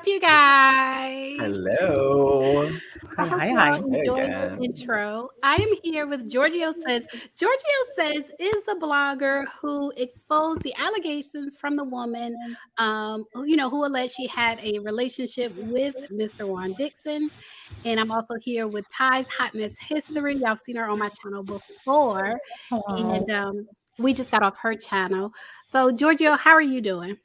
up, you guys? Hello. I Hi, hope hi, you all hi. Hey enjoyed the again. intro. I am here with Giorgio Says. Giorgio Says is the blogger who exposed the allegations from the woman, who alleged she had a relationship with Mr. Juan Dixon. And I'm also here with Ty's Hot Mess History. Y'all seen her on my channel before, Hello. and we just got off her channel. So, Giorgio, how are you doing?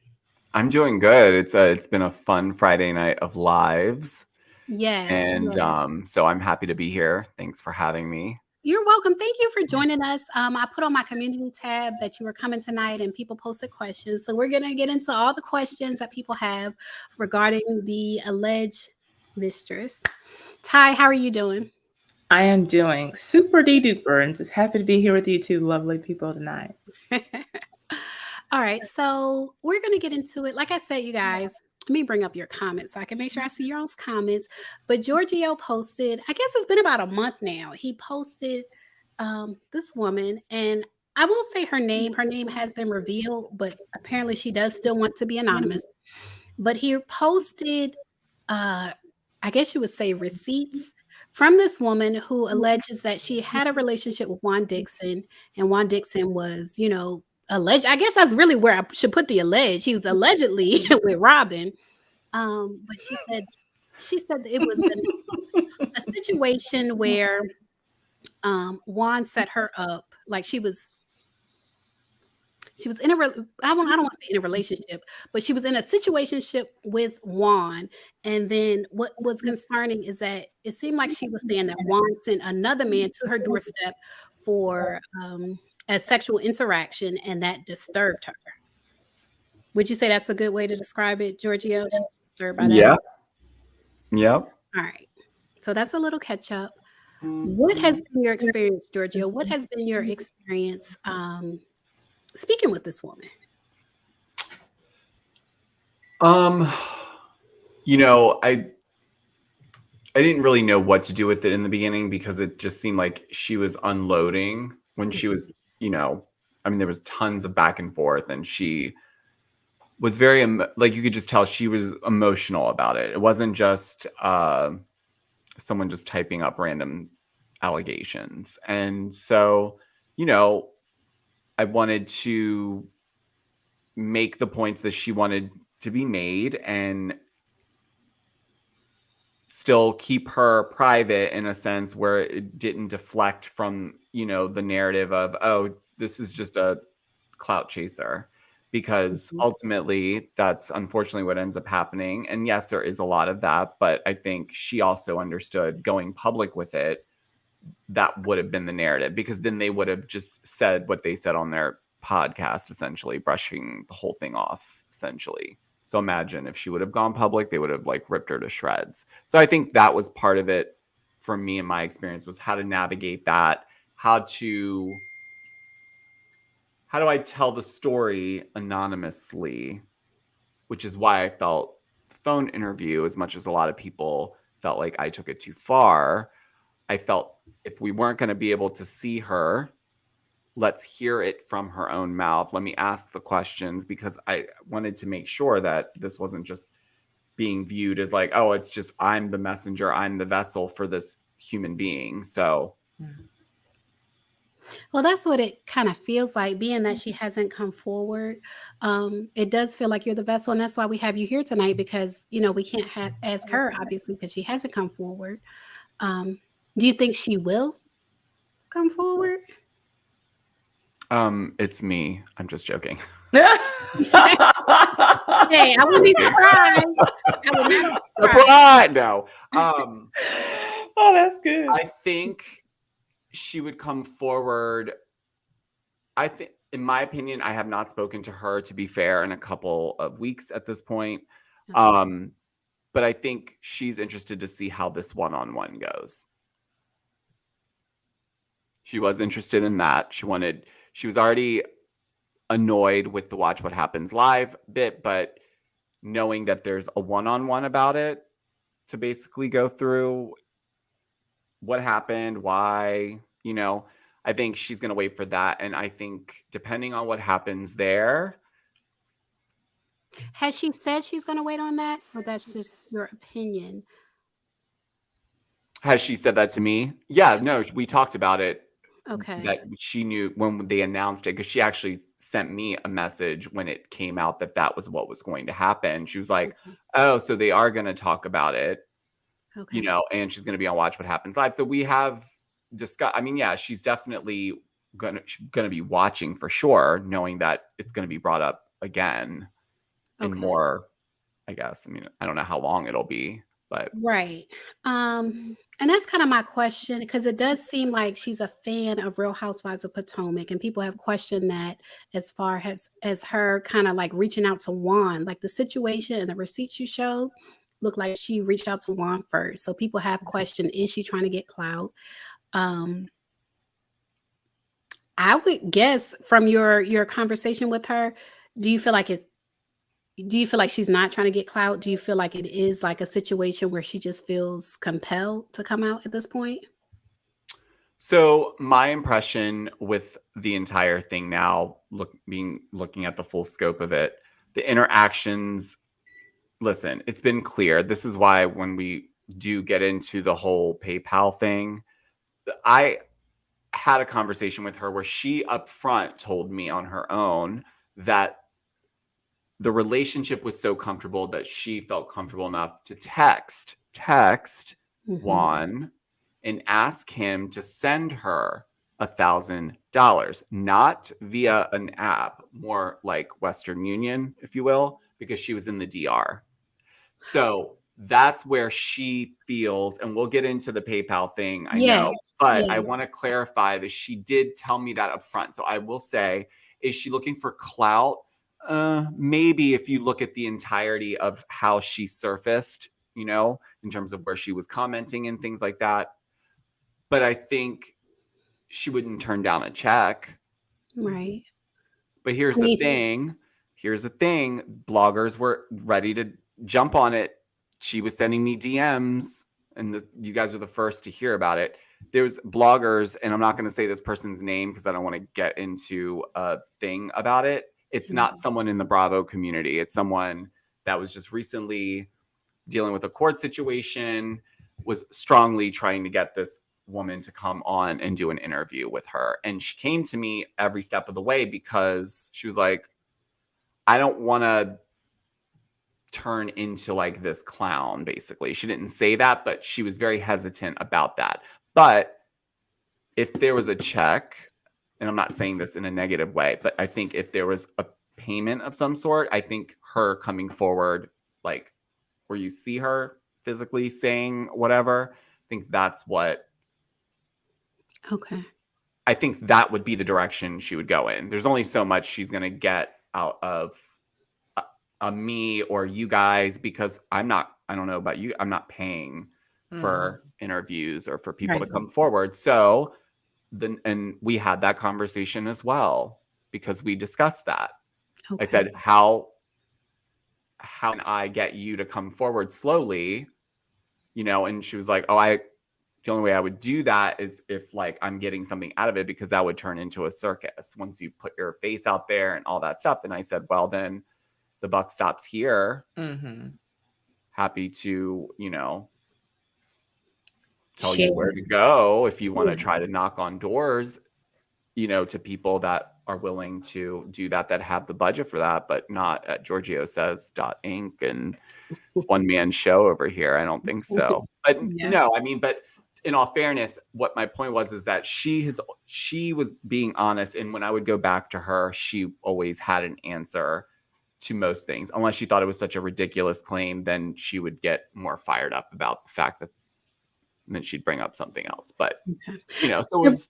I'm doing good. It's been a fun Friday night of lives, Yes, and yes. so I'm happy to be here. Thanks for having me. You're welcome. Thank you for joining us. I put on my community tab that you were coming tonight and people posted questions. So we're going to get into all the questions that people have regarding the alleged mistress. Ty, how are you doing? I am doing super duper and just happy to be here with you two lovely people tonight. All right. So we're going to get into it. Like I said, you guys, let me bring up your comments so I can make sure I see your all's comments. But Giorgio posted, I guess it's been about a month now. He posted this woman, and I won't say her name. Her name has been revealed, but apparently she does still want to be anonymous. But he posted, I guess you would say, receipts from this woman who alleges that she had a relationship with Juan Dixon, and Juan Dixon was, alleged. I guess that's really where I should put the alleged. He was allegedly with Robin. But she said that it was a situation where Juan set her up, like she was in a I don't want to say in a relationship, but she was in a situationship with Juan. And then what was concerning is that it seemed like she was saying that Juan sent another man to her doorstep for a sexual interaction, and that disturbed her. Would you say that's a good way to describe it, Giorgio? She was disturbed by that. Yeah. Yep. All right. So that's a little catch up. What has been your experience, Giorgio? What has been your experience speaking with this woman? Um, you know, I didn't really know what to do with it in the beginning because it just seemed like she was unloading when she was, I mean, there was tons of back and forth, and she was very like you could just tell she was emotional about it. It wasn't just someone just typing up random allegations. And so, you know, I wanted to make the points that she wanted to be made and still keep her private in a sense where it didn't deflect from, the narrative of, oh, this is just a clout chaser. Because Mhm. ultimately, that's unfortunately what ends up happening. And yes, there is a lot of that, but I think she also understood going public with it, that would have been the narrative, because then they would have just said what they said on their podcast, essentially brushing the whole thing off, essentially. So imagine if she would have gone public, they would have like ripped her to shreds. So I think that was part of it for me and my experience, was how to navigate that, how do I tell the story anonymously, which is why I felt the phone interview, as much as a lot of people felt like I took it too far, I felt if we weren't going to be able to see her, let's hear it from her own mouth. Let me ask the questions, because I wanted to make sure that this wasn't just being viewed as like, oh, it's just I'm the messenger, I'm the vessel for this human being. So, Well, that's what it kind of feels like, being that she hasn't come forward. It does feel like you're the vessel, and that's why we have you here tonight, because we can't ask her, obviously, because she hasn't come forward. Um, do you think she will come forward? it's me. I'm just joking. Hey, I wouldn't be surprised. I would not be surprised. Surprise! No. Oh, that's good. I think she would come forward. I think, in my opinion, I have not spoken to her, to be fair, in a couple of weeks at this point. Okay. But I think she's interested to see how this one-on-one goes. She was interested in that. She was already annoyed with the Watch What Happens Live bit, but knowing that there's a one-on-one about it to basically go through what happened, why, I think she's going to wait for that. And I think depending on what happens there, Has she said she's going to wait on that, or that's just your opinion? Has she said that to me? Yeah, no, we talked about it. Okay. That she knew when they announced it, because she actually sent me a message when it came out that that was what was going to happen. She was like, Okay. "Oh, so they are going to talk about it, Okay. and she's going to be on Watch What Happens Live." So we have discussed. I mean, yeah, she's definitely gonna be watching for sure, knowing that it's going to be brought up again in Okay. more. I guess. I mean, I don't know how long it'll be, but Right. And that's kind of my question because it does seem like she's a fan of Real Housewives of Potomac, and people have questioned that as far as her kind of like reaching out to Juan, like the situation and the receipts you showed look like she reached out to Juan first. So people have questioned, is she trying to get clout? Um, I would guess from your conversation with her, do you feel like it do you feel like she's not trying to get clout? Do you feel like it is like a situation where she just feels compelled to come out at this point? so my impression with the entire thing now, looking at the full scope of it, the interactions. Listen, it's been clear. This is why when we do get into the whole PayPal thing, I had a conversation with her where she upfront told me on her own that the relationship was so comfortable that she felt comfortable enough to text Mhm. Juan and ask him to send her $1,000, not via an app, more like Western Union, if you will, because she was in the DR. So that's where she feels, and we'll get into the PayPal thing, I know, Yes. but I Yes. want to clarify that she did tell me that up front. So I will say, is she looking for clout? Maybe if you look at the entirety of how she surfaced, in terms of where she was commenting and things like that. But I think she wouldn't turn down a check. Right. But I mean, here's the thing. Bloggers were ready to jump on it. She was sending me DMs, and you guys are the first to hear about it. There's bloggers, and I'm not going to say this person's name because I don't want to get into a thing about it. It's not someone in the Bravo community. It's someone that was just recently dealing with a court situation, was strongly trying to get this woman to come on and do an interview with her. And she came to me every step of the way because she was like, I don't want to turn into like this clown, basically. She didn't say that, but she was very hesitant about that. But if there was a check, and I'm not saying this in a negative way, but I think if there was a payment of some sort, I think her coming forward, like where you see her physically saying whatever, I think that's what okay. I think that would be the direction she would go in. There's only so much she's going to get out of me or you guys because I don't know about you, I'm not paying for interviews or for people to Right. come forward. So and we had that conversation as well because we discussed that. I Okay. said, how can I get you to come forward slowly? And she was like, oh, the only way I would do that is if like I'm getting something out of it because that would turn into a circus once you put your face out there and all that stuff. And I said, well, then the buck stops here. Mm-hmm. Happy to, tell Share. you where to go if you want to Yeah. try to knock on doors, to people that are willing to do that have the budget for that, but not at Georgio says Inc. and one man show over here. I don't think so. But Yeah. no, I mean, but in all fairness, what my point was is that she was being honest. And when I would go back to her, she always had an answer to most things. Unless she thought it was such a ridiculous claim, then she would get more fired up about the fact that then she'd bring up something else. But Okay. so The, it's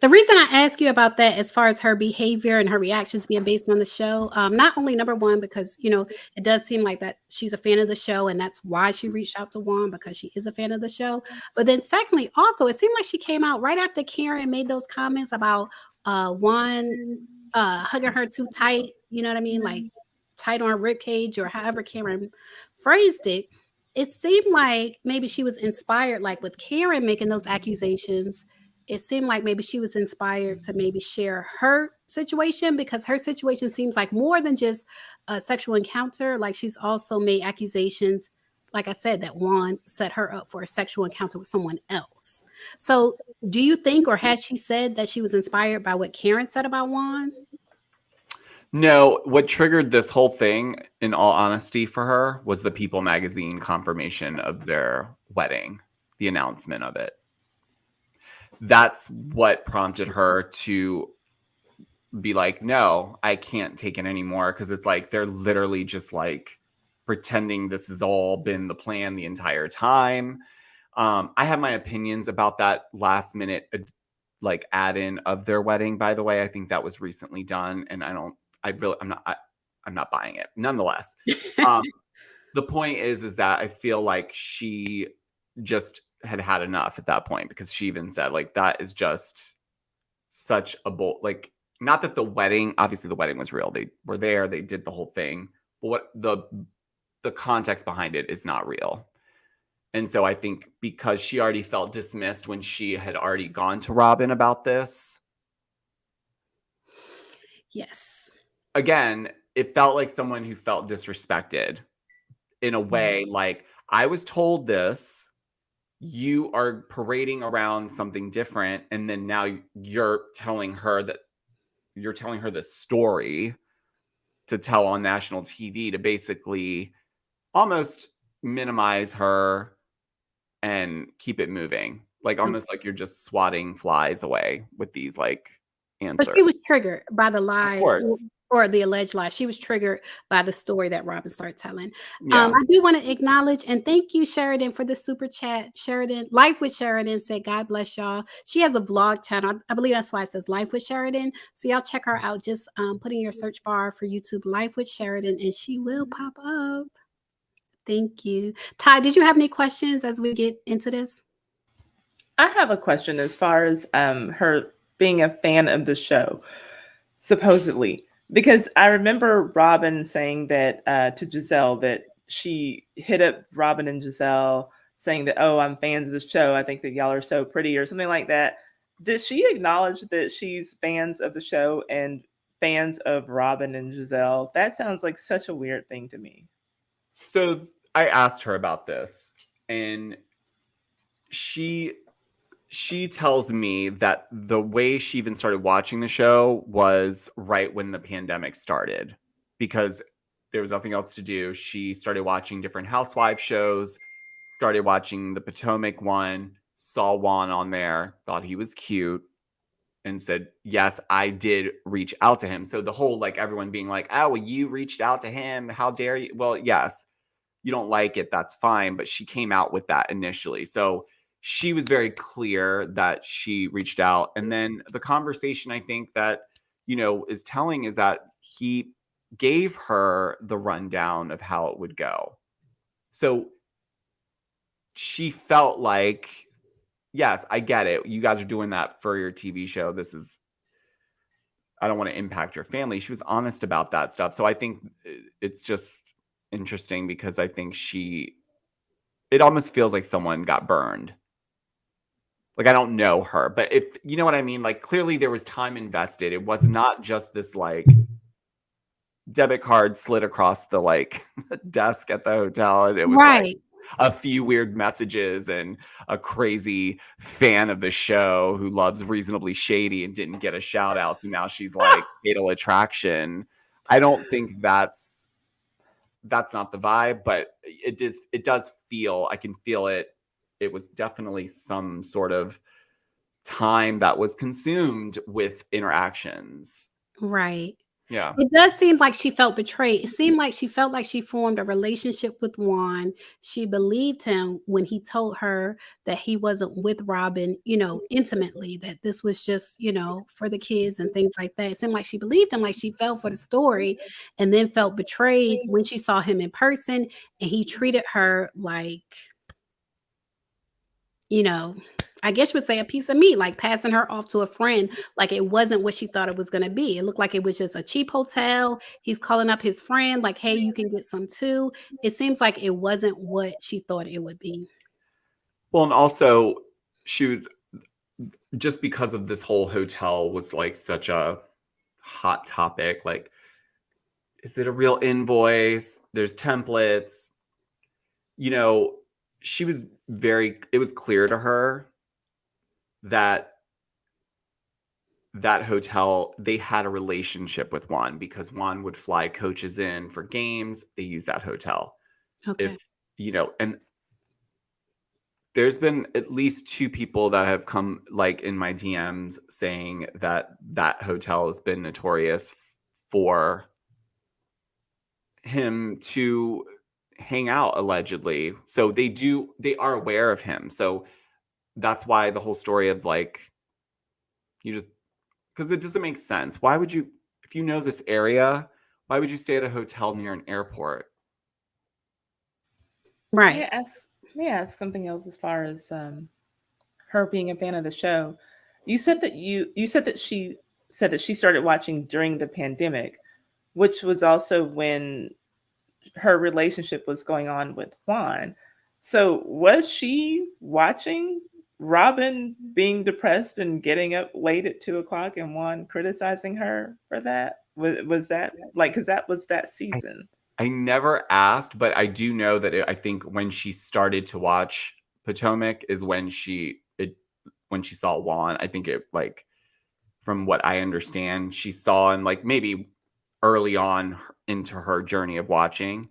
the reason I ask you about that, as far as her behavior and her reactions being based on the show, not only number one, because it does seem like that she's a fan of the show, and that's why she reached out to Juan because she is a fan of the show. But then, secondly, also, it seemed like she came out right after Karen made those comments about Juan hugging her too tight. You know what I mean? Like tight on her rib cage, or however Karen phrased it. It seemed like maybe she was inspired, like with Karen making those accusations. it seemed like maybe she was inspired to maybe share her situation, because her situation seems like more than just a sexual encounter. Like she's also made accusations, like I said, that Juan set her up for a sexual encounter with someone else. So do you think, or has she said that she was inspired by what Karen said about Juan? No, what triggered this whole thing, in all honesty, for her was the People magazine confirmation of their wedding, the announcement of it. That's what prompted her to be like, no, I can't take it anymore, because it's like they're literally just like pretending this has all been the plan the entire time. I have my opinions about that last minute like add in of their wedding. By the way, I think that was recently done, and I'm not buying it. Nonetheless, the point is that I feel like she just had enough at that point, because she even said like that is just such a bold, like, not that the wedding, obviously the wedding was real. They were there, they did the whole thing, but what the context behind it is not real. And so I think because she already felt dismissed when she had already gone to Robin about this. Yes. Again, it felt like someone who felt disrespected in a way, like, I was told this, you are parading around something different, and then now you're telling her the story to tell on national TV to basically almost minimize her and keep it moving. Like, almost like you're just swatting flies away with these like But answers. she was triggered by the Of lie, course. or the alleged lie. She was triggered by the story that Robin started telling. Yeah. I do want to acknowledge and thank you, Sheridan, for the super chat. Sheridan, Life with Sheridan said, God bless y'all. She has a vlog channel. I believe that's why it says Life with Sheridan. So y'all check her out. Just put in your search bar for YouTube, Life with Sheridan, and she will pop up. Thank you. Ty, did you have any questions as we get into this? I have a question as far as her being a fan of the show, supposedly, because I remember Robin saying that to Giselle, that she hit up Robin and Giselle saying that, oh, I'm fans of the show. I think that y'all are so pretty, or something like that. Did she acknowledge that she's fans of the show and fans of Robin and Giselle? That sounds like such a weird thing to me. So I asked her about this, and she tells me that the way she even started watching the show was right when the pandemic started, because there was nothing else to do. She started watching different housewife shows, started watching the Potomac one, saw Juan on there, thought he was cute, and said, yes, I did reach out to him. So the whole, like, everyone being like, oh, well, you reached out to him, how dare you? Well, yes, you don't like it, that's fine. But she came out with that initially. So she was very clear that she reached out. And then the conversation, I think, that, is telling is that he gave her the rundown of how it would go. So she felt like, yes, I get it. You guys are doing that for your TV show. I don't want to impact your family. She was honest about that stuff. So I think it's just interesting, because I think it almost feels like someone got burned. Like, I don't know her, but if you know what I mean, like, clearly there was time invested. It was not just this like debit card slid across the like desk at the hotel, and it was like Right. a few weird messages and a crazy fan of the show who loves Reasonably Shady and didn't get a shout out. So now she's like Fatal Attraction. I don't think that's not the vibe, but it does feel, I can feel it. It was definitely some sort of time that was consumed with interactions. Right. Yeah. It does seem like she felt betrayed. It seemed like she felt like she formed a relationship with Juan. She believed him when he told her that he wasn't with Robin, intimately, that this was just, for the kids and things like that. It seemed like she believed him, like she fell for the story, and then felt betrayed when she saw him in person and he treated her like, I guess you would say a piece of meat, like passing her off to a friend, like it wasn't what she thought it was going to be. It looked like it was just a cheap hotel. He's calling up his friend, like, hey, you can get some too. It seems like it wasn't what she thought it would be. Well, and also she was just because of this whole hotel was like such a hot topic. Like, is it a real invoice? There's templates. You know, it was clear to her that that hotel, they had a relationship with Juan because Juan would fly coaches in for games. They use that hotel. Okay. If, and there's been at least 2 people that have come like in my DMs saying that that hotel has been notorious for him to hang out allegedly. So they are aware of him. So that's why the whole story of like, you just, because it doesn't make sense. Why would you, if you know this area, why would you stay at a hotel near an airport? Right. May I ask something else as far as her being a fan of the show? You said that she said that she started watching during the pandemic, which was also when her relationship was going on with Juan. So was she watching Robin being depressed and getting up late at 2 o'clock and Juan criticizing her for that? Was that like, because that was that season? I never asked, but I do know that I think when she started to watch Potomac is when when she saw Juan. I think it like, from what I understand, she saw and like maybe early on into her journey of watching,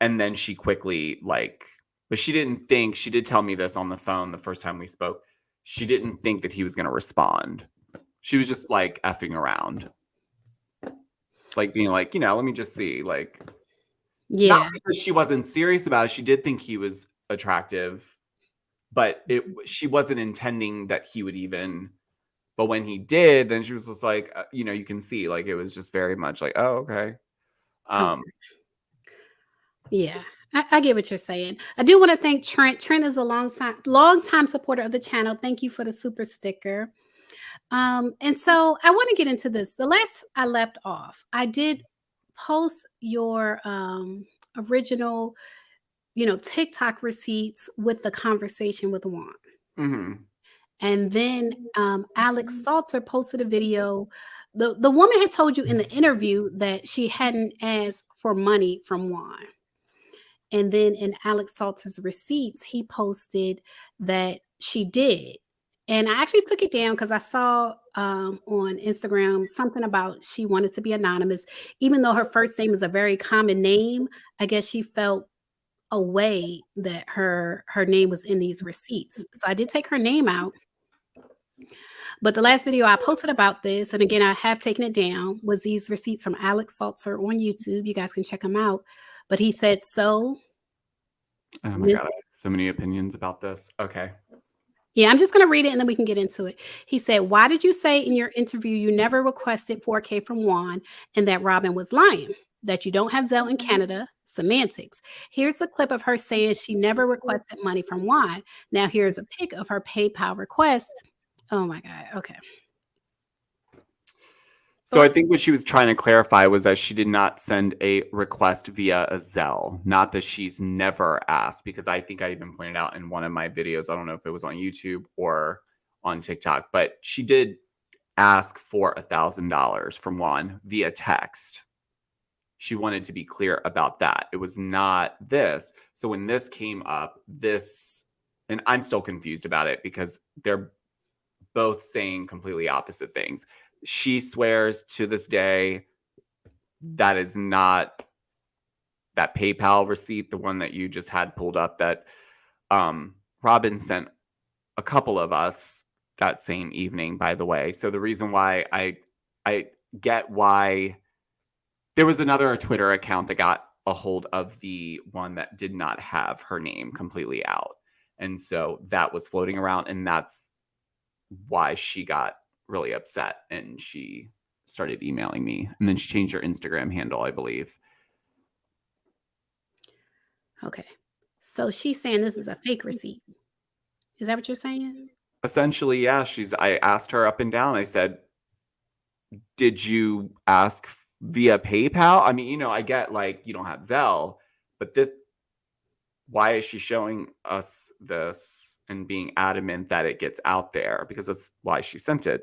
and then she quickly like, but she did tell me this on the phone the first time we spoke. She didn't think that he was going to respond. She was just like effing around, like being like, let me just see, like, not Yeah. because she wasn't serious about it. She did think he was attractive, but she wasn't intending that he would even. But when he did, then she was just like, you can see, like, it was just very much like, oh, okay. Okay. Yeah. I get what you're saying. I do want to thank Trent. Trent is a long time supporter of the channel. Thank you for the super sticker. And so I want to get into this. The last I left off, I did post your original, TikTok receipts with the conversation with Juan. Mm-hmm. And then Alex Salsa posted a video. The woman had told you in the interview that she hadn't asked for money from Juan. And then in Alex Salter's receipts, he posted that she did. And I actually took it down because I saw on Instagram something about she wanted to be anonymous. Even though her first name is a very common name, I guess she felt a way that her name was in these receipts. So I did take her name out. But the last video I posted about this, and again, I have taken it down, was these receipts from Alex Salter on YouTube. You guys can check them out. But he said, so. Oh my God, I have so many opinions about this. Okay. Yeah, I'm just going to read it and then we can get into it. He said, why did you say in your interview you never requested 4K from Juan and that Robin was lying? That you don't have Zelle in Canada? Semantics. Here's a clip of her saying she never requested money from Juan. Now here's a pic of her PayPal request. Oh my God. Okay. So I think what she was trying to clarify was that she did not send a request via a Zelle, not that she's never asked, because I think I even pointed out in one of my videos, I don't know if it was on YouTube or on TikTok, but she did ask for $1,000 from Juan via text. She wanted to be clear about that. It was not this. So when this came up, and I'm still confused about it because they're both saying completely opposite things. She swears to this day that is not that PayPal receipt, the one that you just had pulled up, that Robin sent a couple of us that same evening, by the way. So the reason why I get why there was another Twitter account that got a hold of the one that did not have her name completely out. And so that was floating around, and that's why she got really upset and she started emailing me, and then she changed her Instagram handle, I believe. Okay. So she's saying this is a fake receipt. Is that what you're saying? Essentially, yeah. I asked her up and down. I said, did you ask via PayPal? I mean, I get like you don't have Zelle, but why is she showing us this and being adamant that it gets out there? Because that's why she sent it.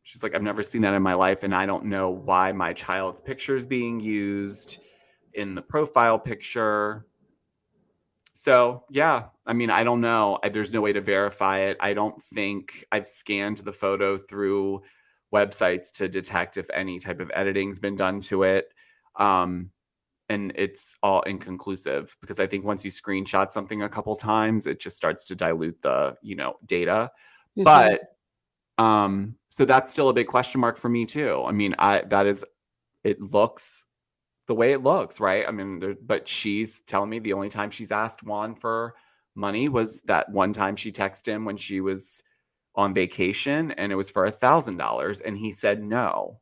She's like, I've never seen that in my life, and I don't know why my child's picture is being used in the profile picture. So, yeah, I mean, I don't know. There's no way to verify it. I don't think I've scanned the photo through websites to detect if any type of editing's been done to it. And it's all inconclusive because I think once you screenshot something a couple times, it just starts to dilute the, data. Mhm. But so that's still a big question mark for me too. I mean, it looks the way it looks, right? I mean, but she's telling me the only time she's asked Juan for money was that one time she texted him when she was on vacation, and it was for $1,000, and he said no.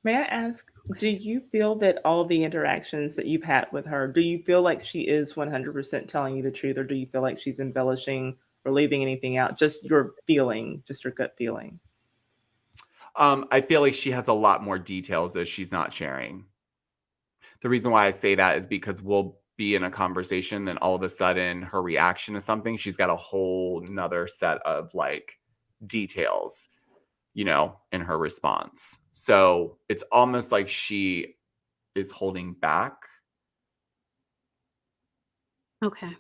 May I ask, do you feel that all the interactions that you've had with her, do you feel like she is 100% telling you the truth, or do you feel like she's embellishing or leaving anything out? Just your feeling, just your gut feeling. I feel like she has a lot more details that she's not sharing. The reason why I say that is because we'll be in a conversation, then all of a sudden her reaction to something, she's got a whole nother set of like details, in her response. So it's almost like she is holding back. Okay.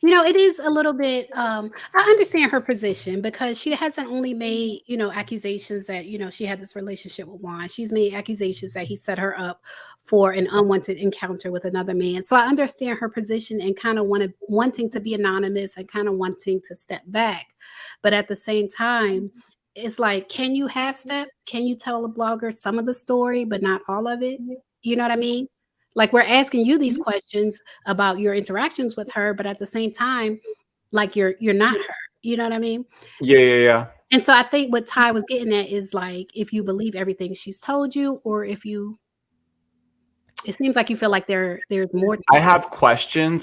It is a little bit I understand her position because she hasn't only made, accusations that, she had this relationship with Juan. She's made accusations that he set her up for an unwanted encounter with another man. So I understand her position and kind of wanting to be anonymous and kind of wanting to step back. But at the same time, it's like, can you half step? Can you tell a blogger some of the story, but not all of it? You know what I mean? Like, we're asking you these questions about your interactions with her, but at the same time, like, you're not her. You know what I mean? Yeah. And so I think what Ty was getting at is like, if you believe everything she's told you, or it seems like you feel like there's more to I the have questions.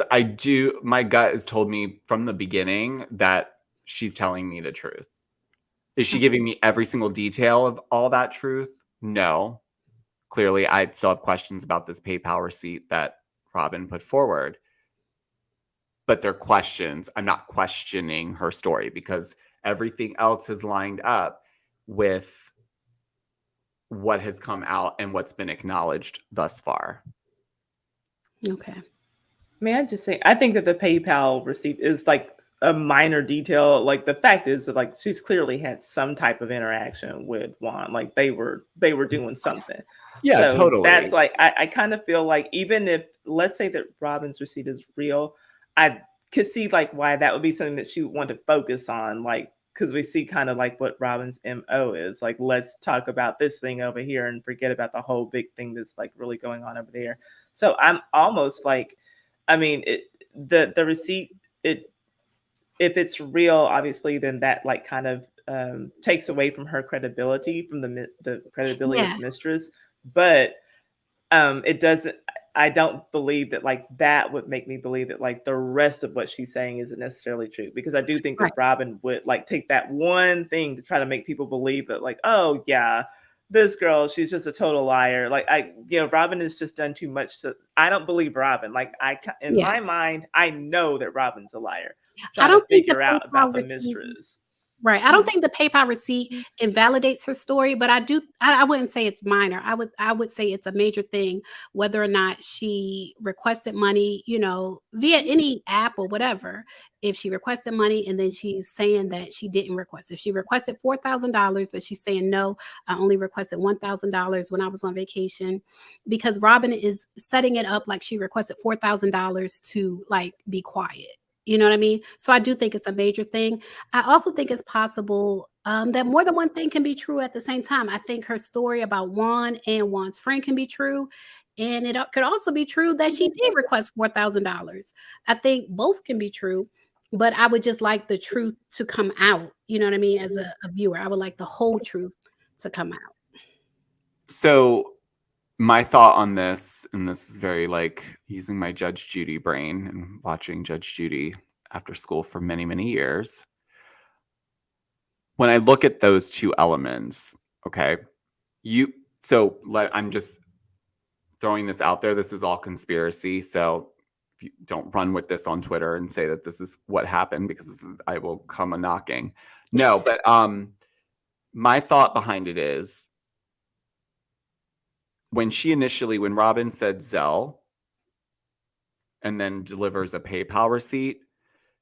My gut has told me from the beginning that she's telling me the truth. Is she giving me every single detail of all that truth? No. Clearly, I still have questions about this PayPal receipt that Robin put forward. But they're questions. I'm not questioning her story because everything else has lined up with what has come out and what's been acknowledged thus far. Okay. May I just say, I think that the PayPal receipt is like a minor detail. Like the fact is that like she's clearly had some type of interaction with Juan. Like they were doing something. Yeah, So totally. that's like I kind of feel like even if let's say that Robin's receipt is real, I could see like why that would be something that she would want to focus on, like because we see kind of like what Robin's MO is. Like, let's talk about this thing over here and forget about the whole big thing that's like really going on over there. So I'm almost like, I mean, the receipt, if it's real, obviously, then that like kind of takes away from her credibility, from the credibility Yeah. of Mistress. But it doesn't. I don't believe that like that would make me believe that like the rest of what she's saying isn't necessarily true, because I do think that Right. Robin would like take that one thing to try to make people believe that like, oh yeah, this girl, she's just a total liar. Like Robin has just done too much. I don't believe Robin. Like in Yeah. my mind, I know that Robin's a liar. I Trying to don't think the figure out about PayPal the receipt mistress. Right. I don't think the PayPal receipt invalidates her story, but I wouldn't say it's minor. I would say it's a major thing, whether or not she requested money, via any app or whatever. If she requested money and then she's saying that she didn't request. If she requested $4,000, but she's saying no, I only requested $1,000 when I was on vacation, because Robin is setting it up like she requested $4,000 to like be quiet. You know what I mean? So I do think it's a major thing. I also think it's possible that more than one thing can be true at the same time. I think her story about Juan and Juan's friend can be true. And it could also be true that she did request $4,000. I think both can be true, but I would just like the truth to come out. You know what I mean? As a viewer, I would like the whole truth to come out. So my thought on this, and this is very like using my Judge Judy brain and watching Judge Judy after school for many, many years. When I look at those two elements, okay, I'm just throwing this out there. This is all conspiracy. So if you don't run with this on Twitter and say that this is what happened, because I will come a knocking. No, but my thought behind it is when Robin said Zelle and then delivers a PayPal receipt,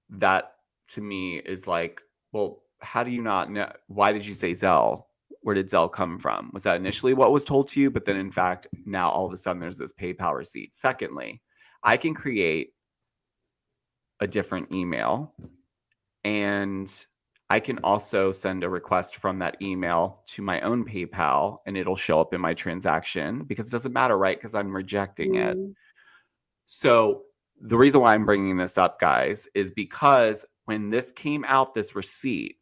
that to me is like, well, how do you not know? Why did you say Zelle? Where did Zelle come from? Was that initially what was told to you? But then in fact, now all of a sudden there's this PayPal receipt. Secondly, I can create a different email, and I can also send a request from that email to my own PayPal, and it'll show up in my transaction because it doesn't matter, right? Because I'm rejecting it. So the reason why I'm bringing this up, guys, is because when this came out, this receipt,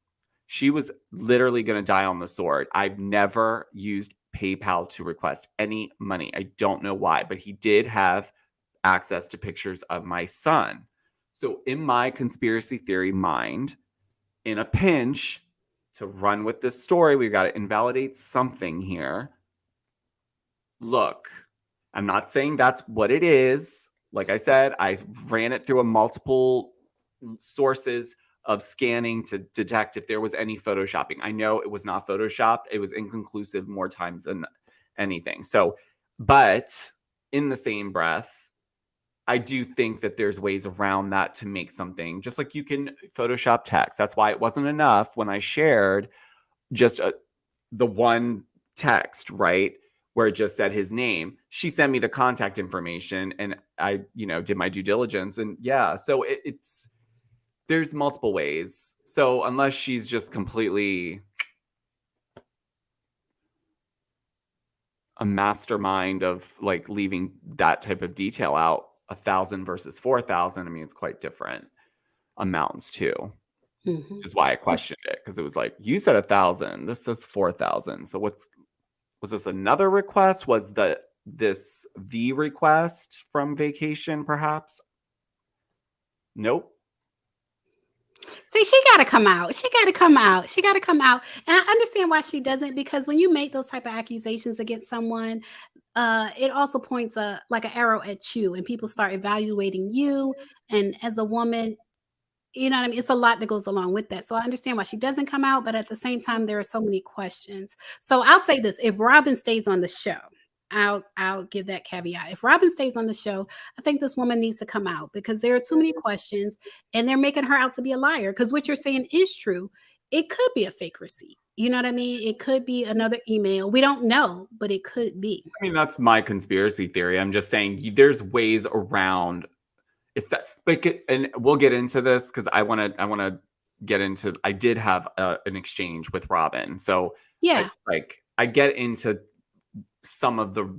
she was literally going to die on the sword. I've never used PayPal to request any money. I don't know why, but he did have access to pictures of my son. So in my conspiracy theory mind, in a pinch, to run with this story, we've got to invalidate something here. Look, I'm not saying that's what it is. Like I said, I ran it through a multiple sources of scanning to detect if there was any photoshopping. I know it was not photoshopped. It was inconclusive more times than anything. So, but in the same breath, I do think that there's ways around that to make something, just like you can Photoshop text. That's why it wasn't enough when I shared just the one text, right? Where it just said his name. She sent me the contact information, and I, did my due diligence. And yeah, so there's multiple ways. So unless she's just completely a mastermind of like leaving that type of detail out, 1,000 versus 4,000, I mean, it's quite different amounts too. Mm-hmm. Which is why I questioned it, because it was like, you said 1,000, this says 4,000. So was this another request? Was the request from vacation perhaps? Nope. See, she got to come out. She got to come out. She got to come out. And I understand why she doesn't, because when you make those type of accusations against someone, it also points like an arrow at you, and people start evaluating you. And as a woman, you know what I mean? It's a lot that goes along with that. So I understand why she doesn't come out, but at the same time, there are so many questions. So I'll say this: if Robin stays on the show, I'll give that caveat. If Robin stays on the show, I think this woman needs to come out, because there are too many questions, and they're making her out to be a liar. Because what you're saying is true. It could be a fake receipt. You know what I mean? It could be another email. We don't know, but it could be. I mean, that's my conspiracy theory. I'm just saying there's ways around. And we'll get into this, because I want to get into. I did have an exchange with Robin, so yeah, I get into some of the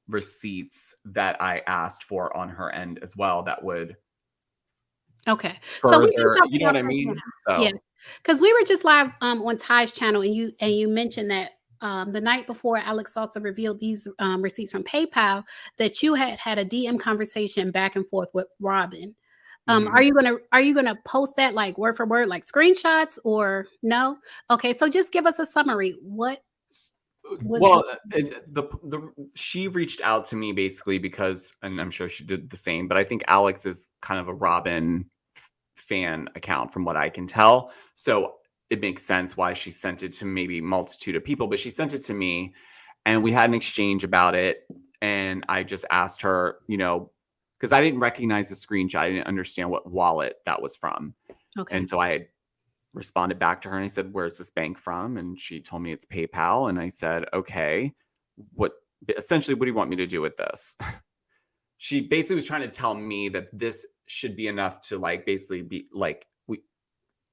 receipts that I asked for on her end as well. That would okay. further, So we can talk you know about what I that mean? now. So Yeah, because we were just live on Ty's channel, and you mentioned that the night before Alex Salsa revealed these receipts from PayPal, that you had a DM conversation back and forth with Robin. Are you gonna post that like word for word, like screenshots, or no? Okay, so just give us a summary. What was she reached out to me basically because, and I'm sure she did the same, but I think Alex is kind of a Robin fan account from what I can tell. So it makes sense why she sent it to maybe multitude of people, but she sent it to me, and we had an exchange about it. And I just asked her, because I didn't recognize the screenshot. I didn't understand what wallet that was from. okay? And so I had responded back to her, and I said, where's this bank from? And she told me it's PayPal. And I said, okay, what do you want me to do with this? She basically was trying to tell me that this should be enough to like basically be like,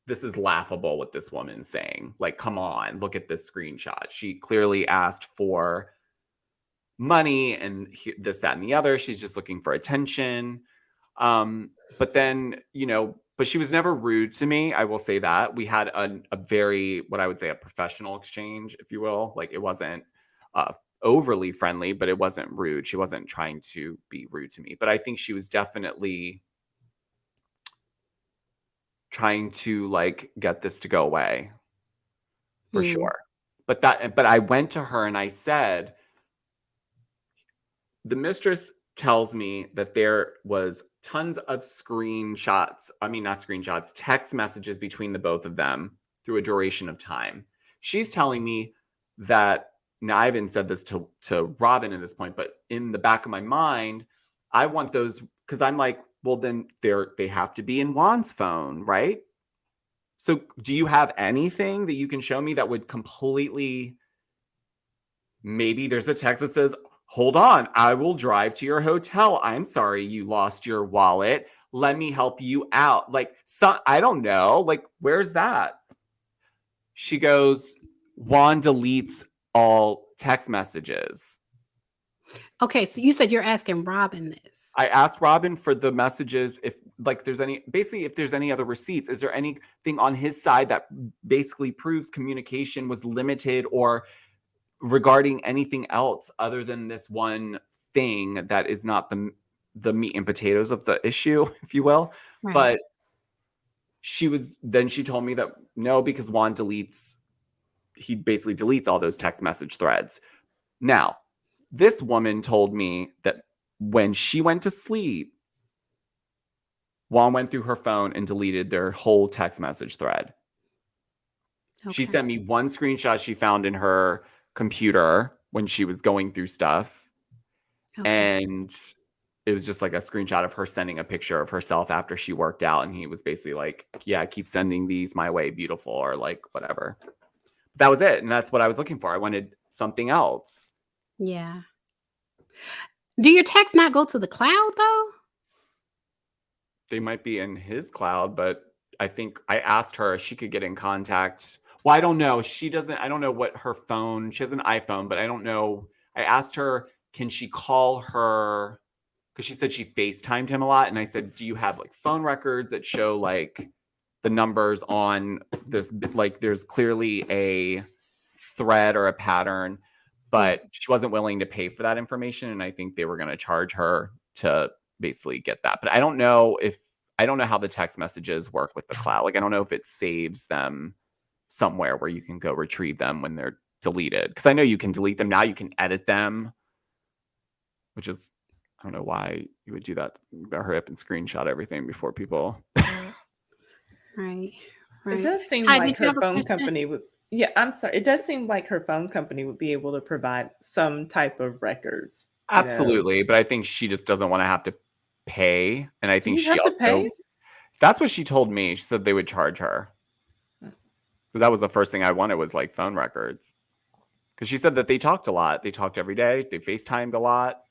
this is laughable what this woman's saying. Like, come on, look at this screenshot. She clearly asked for money and this, that, and the other. She's just looking for attention. But then, but she was never rude to me. I will say that we had a very, what I would say, a professional exchange, if you will. Like, it wasn't overly friendly, but it wasn't rude. She wasn't trying to be rude to me, but I think she was definitely trying to like get this to go away for sure. But I went to her and I said, the mistress tells me that there was tons of screenshots. I mean, not screenshots, text messages between the both of them through a duration of time. She's telling me that, now I haven't said this to Robin at this point, but in the back of my mind, I want those, because I'm like, well, then they have to be in Juan's phone, right? So do you have anything that you can show me that would completely, maybe there's a text that says, hold on, I will drive to your hotel. I'm sorry you lost your wallet. Let me help you out. Like, I don't know. Like, where's that? She goes, Juan deletes all text messages. Okay, so you said you're asking Robin this. I asked Robin for the messages, if like there's any, basically if there's any other receipts, is there anything on his side that basically proves communication was limited or regarding anything else other than this one thing that is not the meat and potatoes of the issue, if you will. Right. But she told me that no, because Juan he basically deletes all those text message threads. Now, this woman told me that when she went to sleep, Juan went through her phone and deleted their whole text message thread. Okay. She sent me one screenshot she found in her computer when she was going through stuff. Okay. And it was just like a screenshot of her sending a picture of herself after she worked out. And he was basically like, yeah, keep sending these my way, beautiful, or like whatever. That was it. And that's what I was looking for. I wanted something else. Yeah. Do your texts not go to the cloud though? They might be in his cloud, but I think I asked her if she could get in contact. Well, I don't know. I don't know what her phone, she has an iPhone, but I don't know. I asked her, can she call her? Because she said she FaceTimed him a lot. And I said, do you have like phone records that show like the numbers on this? Like there's clearly a thread or a pattern, but she wasn't willing to pay for that information. And I think they were going to charge her to basically get that. But I don't know how the text messages work with the cloud. Like, I don't know if it saves them somewhere where you can go retrieve them when they're deleted. Because I know you can delete them now. You can edit them, which is, I don't know why you would do that. You better hurry up and screenshot everything before people. Right. It does seem like her phone company would. Yeah, I'm sorry. It does seem like her phone company would be able to provide some type of records. Absolutely, but I think she just doesn't want to have to pay, and I think she also. Pay? That's what she told me. She said they would charge her. That was the first thing I wanted, was like phone records, because she said that they talked a lot. They talked every day. They FaceTimed a lot.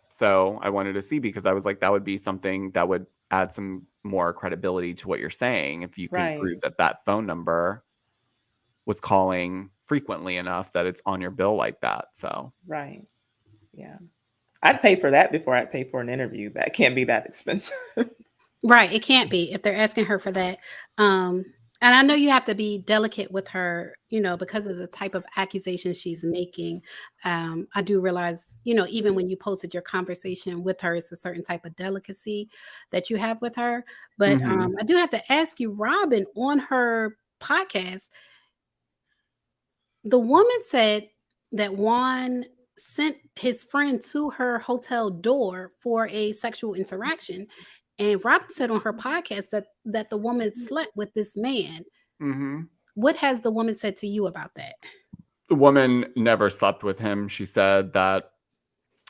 So I wanted to see, because I was like, that would be something that would add some more credibility to what you're saying if you can prove that phone number was calling frequently enough that it's on your bill like that. So right. Yeah. I'd pay for that before I'd pay for an interview. That can't be that expensive. Right. It can't be if they're asking her for that. And I know you have to be delicate with her, because of the type of accusations she's making. I do realize, even when you posted your conversation with her, it's a certain type of delicacy that you have with her. But I do have to ask you, Robin, on her podcast, the woman said that Juan sent his friend to her hotel door for a sexual interaction. And Robin said on her podcast that the woman slept with this man. Mm-hmm. What has the woman said to you about that? The woman never slept with him. She said that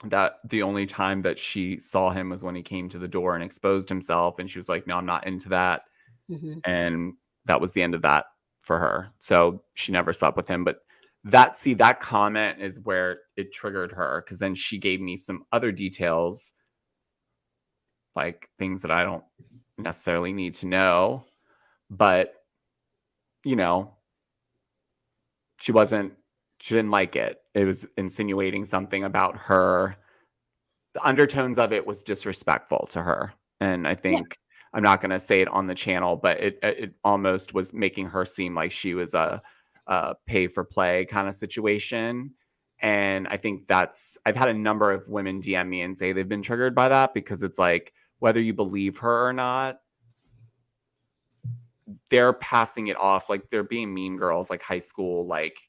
the only time that she saw him was when he came to the door and exposed himself. And she was like, no, I'm not into that. Mm-hmm. And that was the end of that for her. So she never slept with him. But that comment is where it triggered her, because then she gave me some other details, like things that I don't necessarily need to know. But, she didn't like it. It was insinuating something about her. The undertones of it was disrespectful to her. And I think, I'm not going to say it on the channel, but it almost was making her seem like she was a pay for play kind of situation. And I think I've had a number of women DM me and say they've been triggered by that, because it's like, whether you believe her or not, they're passing it off like they're being mean girls, like high school, like,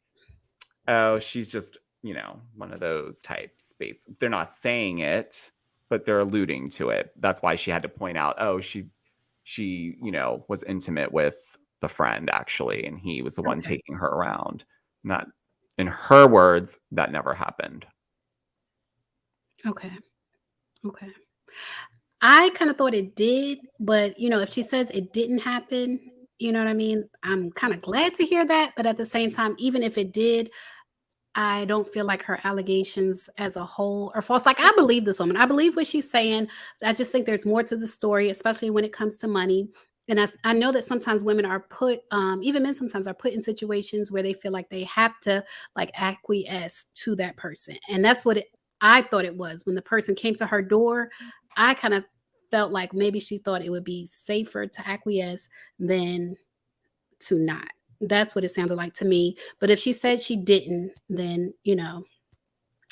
oh, she's just one of those types. They're not saying it, but they're alluding to it. That's why she had to point out, oh, she was intimate with the friend actually, and he was the one Okay. taking her around. Not in her words, that never happened. Okay. Okay. I kind of thought it did, but if she says it didn't happen, you know what I mean? I'm kind of glad to hear that, but at the same time, even if it did, I don't feel like her allegations as a whole are false. Like, I believe this woman. I believe what she's saying. I just think there's more to the story, especially when it comes to money. And I know that sometimes women are put, even men sometimes are put in situations where they feel like they have to like acquiesce to that person. And that's what I thought it was. When the person came to her door, I kind of felt like maybe she thought it would be safer to acquiesce than to not. That's what it sounded like to me. But if she said she didn't, then,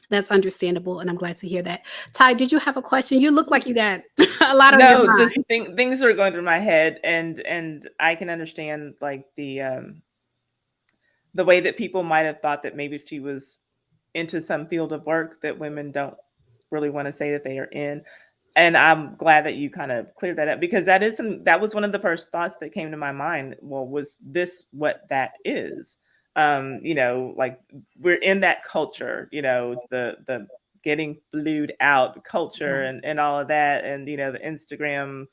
that's understandable. And I'm glad to hear that. Ty, did you have a question? You look like you got a lot on your No, just mind. things are going through my head, and I can understand like the way that people might have thought that maybe she was into some field of work that women don't really want to say that they are in. And I'm glad that you kind of cleared that up, because that was one of the first thoughts that came to my mind. Well, was this what that is? Like we're in that culture, the getting flued out culture Right. and all of that. And, the Instagram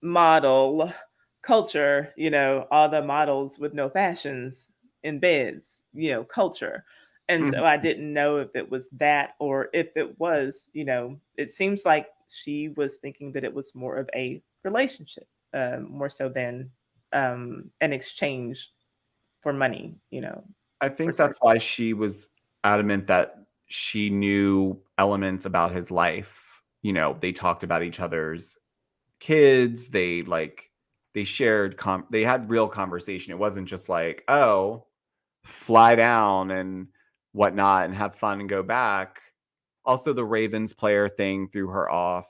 model culture, all the models with no fashions in beds, culture. And so I didn't know if it was that, or if it was, it seems like she was thinking that it was more of a relationship, more so than an exchange for money, I for think certain. that's why she was adamant that she knew elements about his life. They talked about each other's kids. They shared they had real conversation. It wasn't just like, oh, fly down and whatnot and have fun and go back. Also, the Ravens player thing threw her off.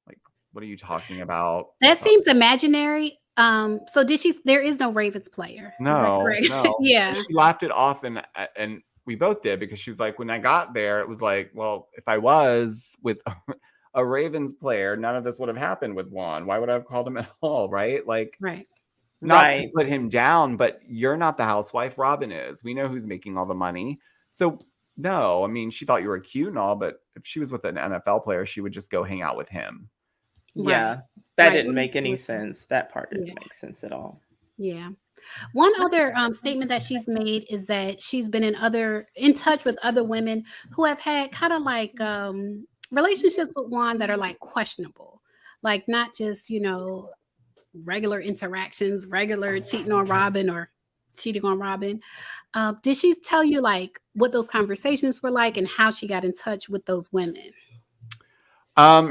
Like, what are you talking about? That seems imaginary. So there is no Ravens player. Is that No, correct? no. Yeah. She laughed it off, and we both did, because she was like, when I got there, it was like, well, if I was with a Ravens player, none of this would have happened with Juan. Why would I have called him at all? Right? Like, Right. not to Right. put him down, but you're not the housewife. Robin is. We know who's making all the money. So no, I mean, she thought you were cute and all, but if she was with an NFL player, she would just go hang out with him. Right. Yeah. That Right. didn't make any sense. That part Yeah. didn't make sense at all. Yeah. One other statement that she's made is that she's been in touch with other women who have had kind of like relationships with Juan that are like questionable, like not just regular interactions, regular cheating on Robin or cheating on Robin. Did she tell you like what those conversations were like and how she got in touch with those women?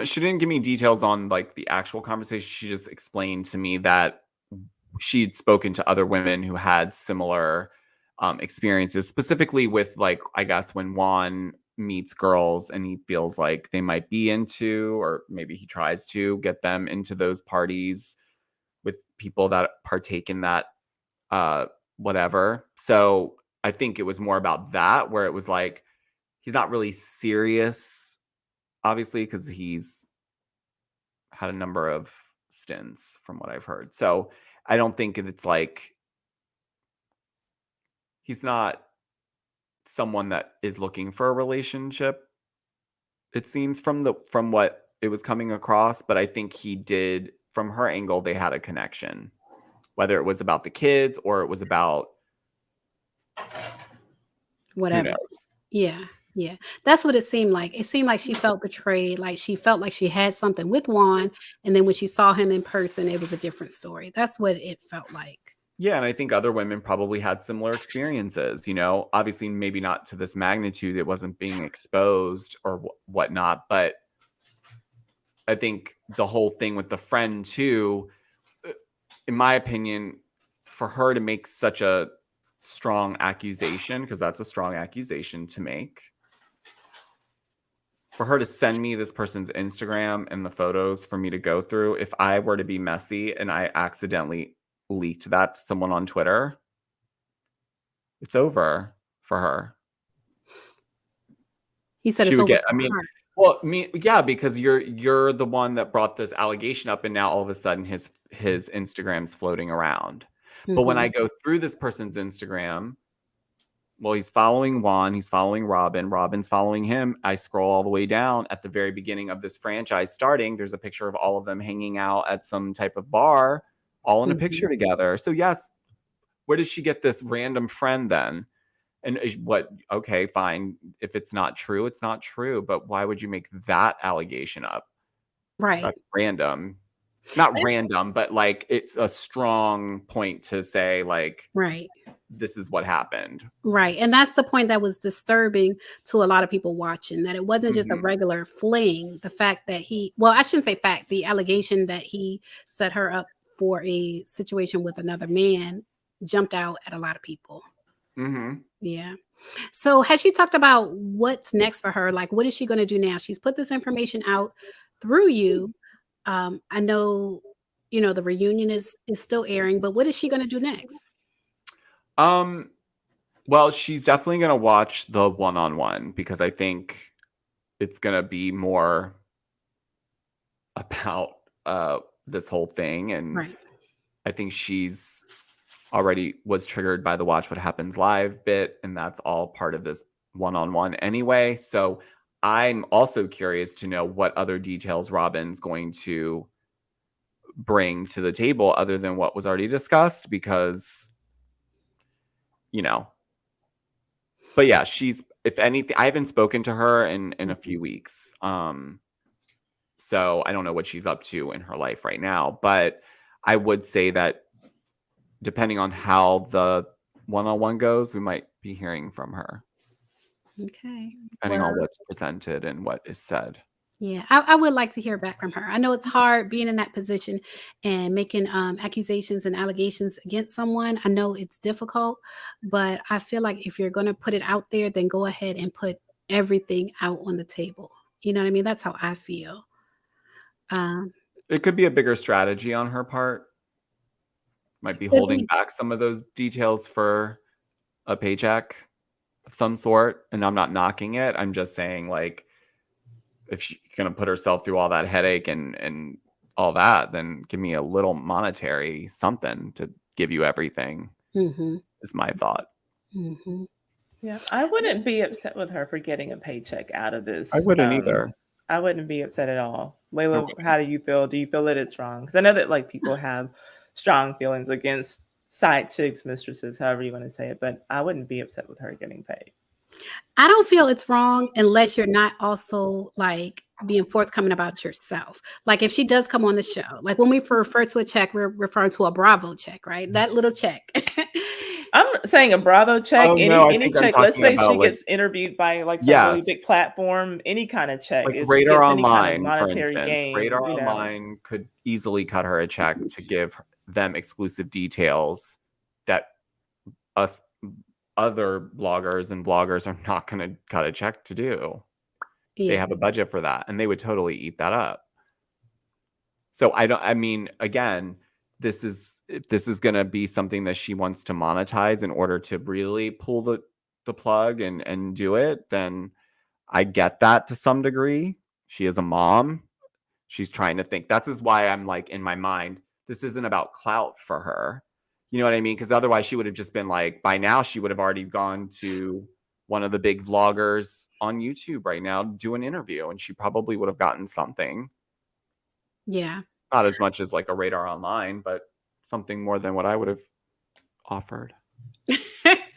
She didn't give me details on like the actual conversation. She just explained to me that she'd spoken to other women who had similar experiences, specifically with, like, I guess when Juan meets girls and he feels like they might be into, or maybe he tries to get them into those parties with people that partake in that whatever. So I think it was more about that, where it was like he's not really serious, obviously, because he's had a number of stints from what I've heard. So I don't think it's like he's not someone that is looking for a relationship. It seems from what it was coming across, but I think he did, from her angle, they had a connection, whether it was about the kids or it was about who Whatever. knows. Yeah. Yeah. That's what it seemed like. It seemed like she felt betrayed, like she felt like she had something with Juan. And then when she saw him in person, it was a different story. That's what it felt like. Yeah, and I think other women probably had similar experiences, obviously maybe not to this magnitude. It wasn't being exposed or whatnot, but I think the whole thing with the friend too, in my opinion, for her to make such a strong accusation, because that's a strong accusation to make, for her to send me this person's Instagram and the photos for me to go through, if I were to be messy and I accidentally leaked that to someone on Twitter, it's over for her. You said She it's would over get, I mean, her. well, yeah, because you're the one that brought this allegation up, and now all of a sudden his Instagram's floating around. But when I Mhm. go through this person's Instagram, well, he's following Juan, he's following Robin, Robin's following him. I scroll all the way down at the very beginning of this franchise starting. There's a picture of all of them hanging out at some type of bar, all in a Mhm. picture together. So yes, where did she get this random friend then? And what? Okay, fine. If it's not true, it's not true. But why would you make that allegation up? Right. That's random. Not random, but like it's a strong point to say like Right. this is what happened. Right. And that's the point that was disturbing to a lot of people watching, that it wasn't just a Mhm. regular fling. The fact that well, I shouldn't say fact, the allegation that he set her up for a situation with another man jumped out at a lot of people. Mhm. Yeah. So has she talked about what's next for her? Like, what is she going to do now? She's put this information out through you. I know, the reunion is still airing, but what is she going to do next? Um. Well, she's definitely gonna watch the one-on-one because I think it's gonna be more about this whole thing, and Right. I think she's already was triggered by the Watch What Happens Live bit, and that's all part of this one-on-one anyway. So I'm also curious to know what other details Robin's going to bring to the table other than what was already discussed, because, you know, but yeah, she's, if anything, I haven't spoken to her in a few weeks. So I don't know what she's up to in her life right now, but I would say that depending on how the one-on-one goes, we might be hearing from her, Okay. depending Well, on what's presented and what is said. yeah, I would like to hear back from her. I know it's hard being in that position and making accusations and allegations against someone. I know it's difficult, but I feel like if you're going to put it out there, then go ahead and put everything out on the table. You know what I mean? That's how I feel. Um, It could be a bigger strategy on her part. Might be could holding be, back some of those details for a paycheck of some sort. And I'm not knocking it. I'm just saying, like, if she's gonna put herself through all that headache and all that, then give me a little monetary something to give you everything, hmm is my thought. hmm Yeah, I wouldn't be upset with her for getting a paycheck out of I this. wouldn't either. I wouldn't be upset at all. Layla, Okay. how do you feel? Do you feel that it's wrong? Because I know that like people have strong feelings against side chicks, mistresses, however you want to say it, but I wouldn't be upset with her getting paid. I don't feel it's wrong unless you're not also like being forthcoming about yourself. Like if she does come on the show, like when we refer to a check, we're referring to a Bravo check, right? That little check. I'm saying a Bravo check, Oh no, I any think I'm check. Let's talking say about she like, gets interviewed by like some really yes, big platform, any kind of check. like If she Radar gets any kind of Online, for monetary instance. gain, Radar Online could easily cut her a check to give them exclusive details that us other bloggers and vloggers are not going to cut a check to do. They Yeah. have a budget for that, and they would totally eat that up. So I mean, again, if this is going to be something that she wants to monetize in order to really pull the plug and do it, then I get that to some degree. She is a mom. She's trying to think. That's is why I'm like, in my mind, this isn't about clout for her. You know what I mean? Because otherwise she would have just been like, by now she would have already gone to one of the big vloggers on YouTube right now to do an interview, and she probably would have gotten something. Yeah. Not as much as like a Radar Online, but something more than what I would have offered.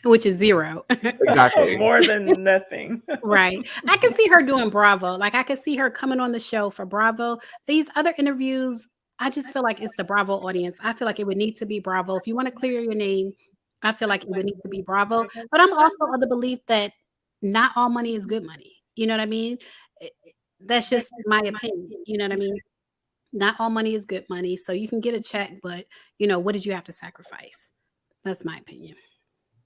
Which is zero. Exactly. more than nothing. Right. I can see her doing Bravo. Like I could see her coming on the show for Bravo. These other interviews, I just feel like it's the Bravo audience. I feel like it would need to be Bravo. If you want to clear your name, I feel like it would need to be Bravo. But I'm also of the belief that not all money is good money. You know what I mean? That's just my opinion. You know what I mean? Not all money is good money. So you can get a check, but what did you have to sacrifice? That's my opinion.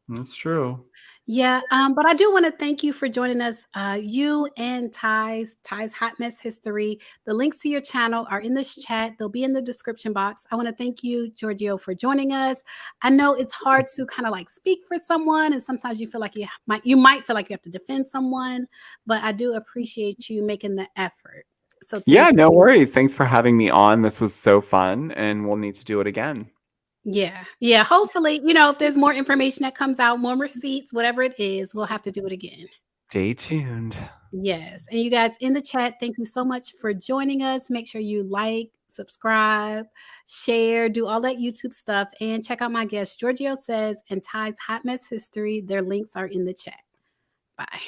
That's true. Yeah, but I do want to thank you for joining us. You and Ty's Hot Mess History. The links to your channel are in this chat. They'll be in the description box. I want to thank you, Georgio, for joining us. I know it's hard to kind of like speak for someone, and sometimes you feel like you might feel like you have to defend someone, but I do appreciate you making the effort. So Yeah, thank no you. worries. Thanks for having me on. This was so fun, and we'll need to do it again. Yeah. Yeah. Hopefully, if there's more information that comes out, more receipts, whatever it is, we'll have to do it again. Stay tuned. Yes. And you guys in the chat, thank you so much for joining us. Make sure you like, subscribe, share, do all that YouTube stuff, and check out my guest, Georgio Says and Ty's Hot Mess History. Their links are in the chat. Bye.